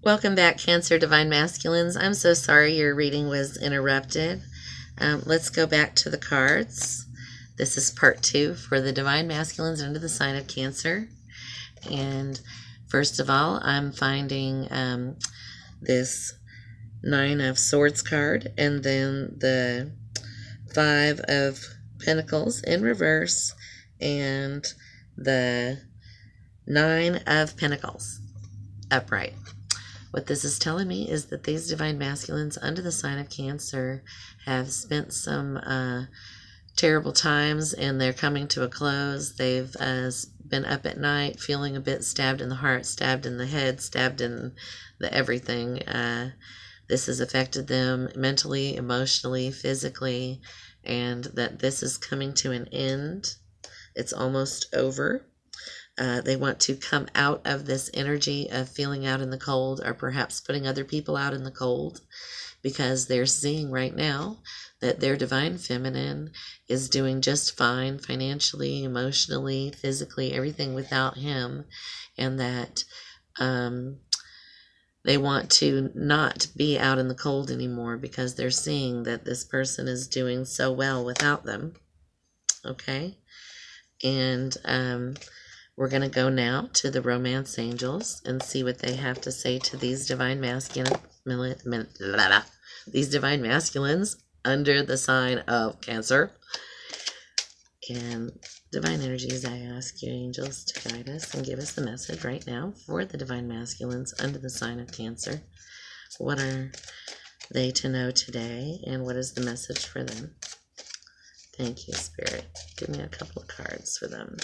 Welcome back, Cancer Divine Masculines. I'm so sorry your reading was interrupted. Let's go back to the cards. This is part 2 for the Divine Masculines under the sign of Cancer. And first of all, I'm finding this 9 of Swords card and then the 5 of Pentacles in reverse and the 9 of Pentacles upright. What this is telling me is that these Divine Masculines under the sign of Cancer have spent some terrible times and they're coming to a close. They've been up at night feeling a bit stabbed in the heart, stabbed in the head, stabbed in the everything. This has affected them mentally, emotionally, physically, and that this is coming to an end. It's almost over. They want to come out of this energy of feeling out in the cold, or perhaps putting other people out in the cold, because they're seeing right now that their divine feminine is doing just fine financially, emotionally, physically, everything without him, and that they want to not be out in the cold anymore because they're seeing that this person is doing so well without them. Okay? And we're going to go now to the Romance Angels and see what they have to say to these Divine Masculines under the sign of Cancer. And Divine Energies, I ask you, angels, to guide us and give us the message right now for the Divine Masculines under the sign of Cancer. What are they to know today, and what is the message for them? Thank you, Spirit. Give me a couple of cards for them.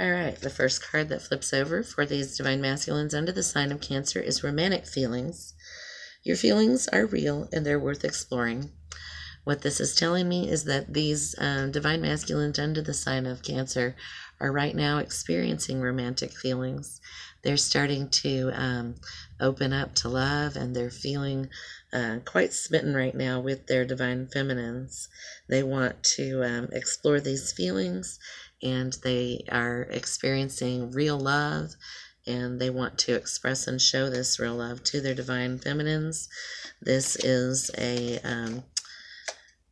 All right, the first card that flips over for these Divine Masculines under the sign of Cancer is romantic feelings. Your feelings are real and they're worth exploring. What this is telling me is that these Divine Masculines under the sign of Cancer are right now experiencing romantic feelings. They're starting to open up to love, and they're feeling quite smitten right now with their Divine Feminines. They want to explore these feelings, and they are experiencing real love, and they want to express and show this real love to their Divine Feminines. This is a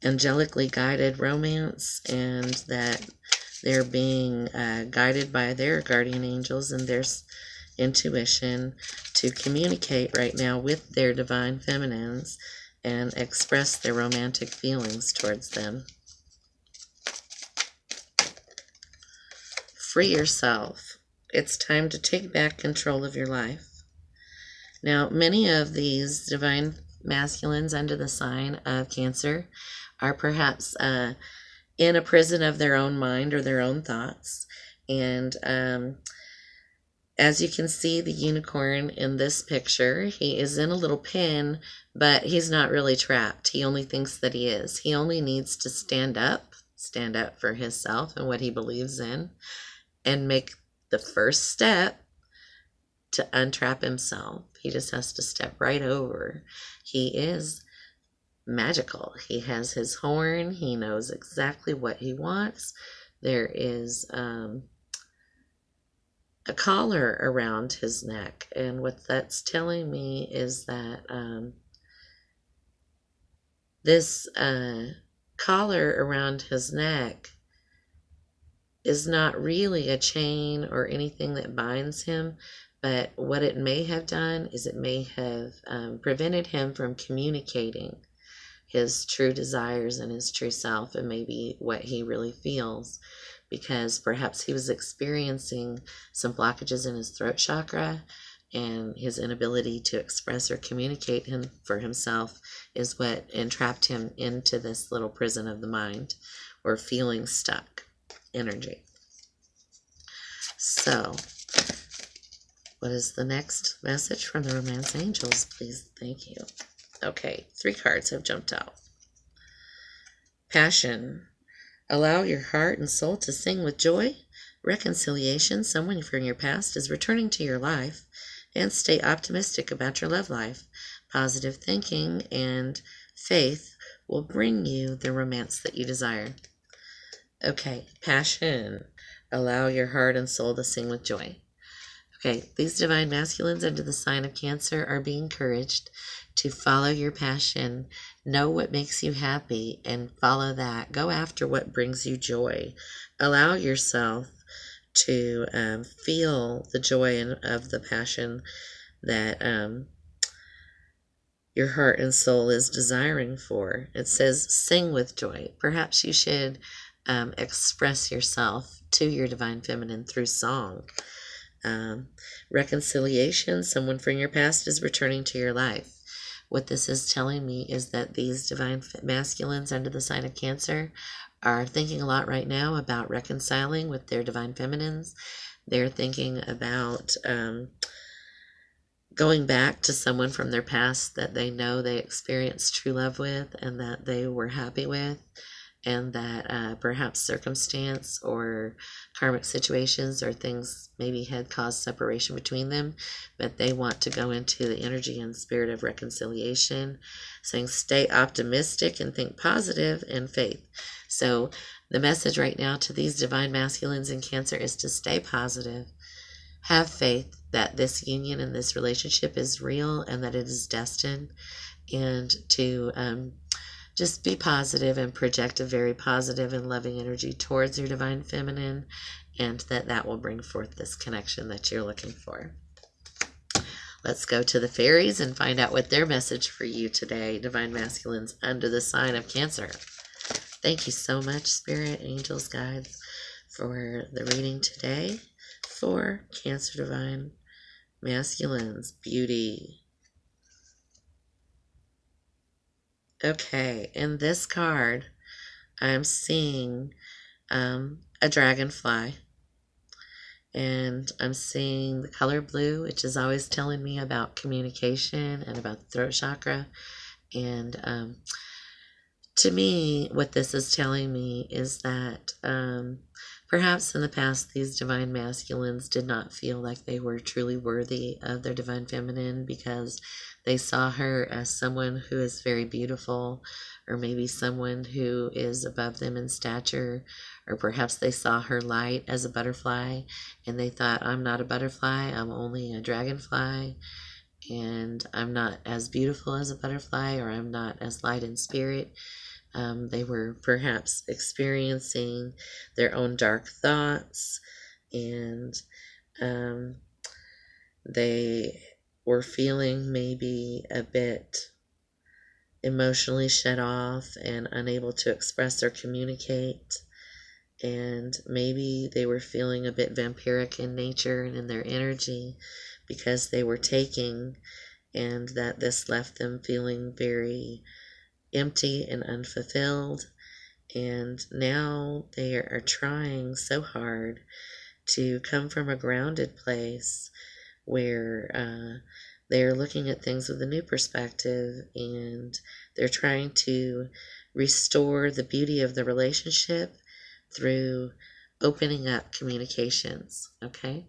angelically guided romance, and that they're being guided by their guardian angels and their intuition to communicate right now with their Divine Feminines and express their romantic feelings towards them. Free yourself. It's time to take back control of your life. Now, many of these Divine Masculines under the sign of Cancer are perhaps in a prison of their own mind or their own thoughts. And as you can see, the unicorn in this picture, he is in a little pen, but he's not really trapped. He only thinks that he is. He only needs to stand up for himself and what he believes in, and make the first step to untrap himself. He just has to step right over. He is magical. He has his horn. He knows exactly what he wants. There is a collar around his neck, and what that's telling me is that this collar around his neck is not really a chain or anything that binds him, but what it may have done is it may have prevented him from communicating his true desires and his true self, and maybe what he really feels, because perhaps he was experiencing some blockages in his throat chakra, and his inability to express or communicate for himself is what entrapped him into this little prison of the mind, or feeling stuck energy. So, what is the next message from the Romance Angels, please? Thank you. Okay, 3 cards have jumped out. Passion. Allow your heart and soul to sing with joy. Reconciliation. Someone from your past is returning to your life. And stay optimistic about your love life. Positive thinking and faith will bring you the romance that you desire. Okay, passion. Allow your heart and soul to sing with joy. Okay, these divine masculines under the sign of Cancer are being encouraged to follow your passion, know what makes you happy, and follow that. Go after what brings you joy. Allow yourself to feel the joy of the passion that your heart and soul is desiring for. It says, sing with joy. Perhaps you should express yourself to your divine feminine through song. Reconciliation, someone from your past is returning to your life. What this is telling me is that these divine masculines under the sign of Cancer are thinking a lot right now about reconciling with their divine feminines. They're thinking about going back to someone from their past that they know they experienced true love with and that they were happy with, and that perhaps circumstance or karmic situations or things maybe had caused separation between them, but they want to go into the energy and spirit of reconciliation, saying stay optimistic and think positive and faith. So the message right now to these divine masculines in Cancer is to stay positive, have faith that this union and this relationship is real and that it is destined, and to just be positive and project a very positive and loving energy towards your divine feminine, and that will bring forth this connection that you're looking for. Let's go to the fairies and find out what their message for you today, divine masculines under the sign of Cancer. Thank you so much, Spirit, Angels, Guides, for the reading today for Cancer divine masculines. Beauty. Okay, in this card, I'm seeing a dragonfly, and I'm seeing the color blue, which is always telling me about communication and about the throat chakra. And to me, what this is telling me is that perhaps in the past, these divine masculines did not feel like they were truly worthy of their divine feminine because they saw her as someone who is very beautiful, or maybe someone who is above them in stature, or perhaps they saw her light as a butterfly and they thought, I'm not a butterfly, I'm only a dragonfly, and I'm not as beautiful as a butterfly, or I'm not as light in spirit. They were perhaps experiencing their own dark thoughts, and they were feeling maybe a bit emotionally shut off and unable to express or communicate. And maybe they were feeling a bit vampiric in nature and in their energy because they were taking, and that this left them feeling very empty and unfulfilled. And now they are trying so hard to come from a grounded place where they're looking at things with a new perspective, and they're trying to restore the beauty of the relationship through opening up communications. Okay,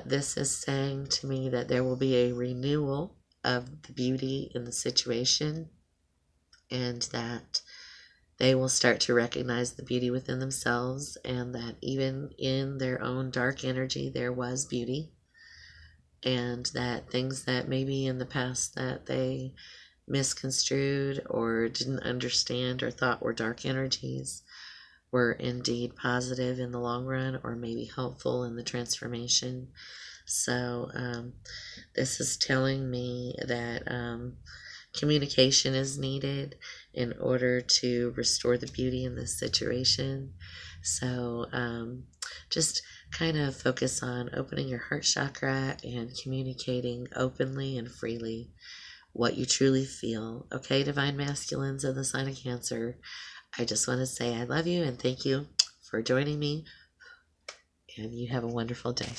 this is saying to me that there will be a renewal of the beauty in the situation, and that they will start to recognize the beauty within themselves, and that even in their own dark energy there was beauty, and that things that maybe in the past that they misconstrued or didn't understand or thought were dark energies were indeed positive in the long run, or maybe helpful in the transformation. So this is telling me that communication is needed in order to restore the beauty in this situation. So just kind of focus on opening your heart chakra and communicating openly and freely what you truly feel. Okay, divine masculines of the sign of Cancer, I just want to say I love you and thank you for joining me, and you have a wonderful day.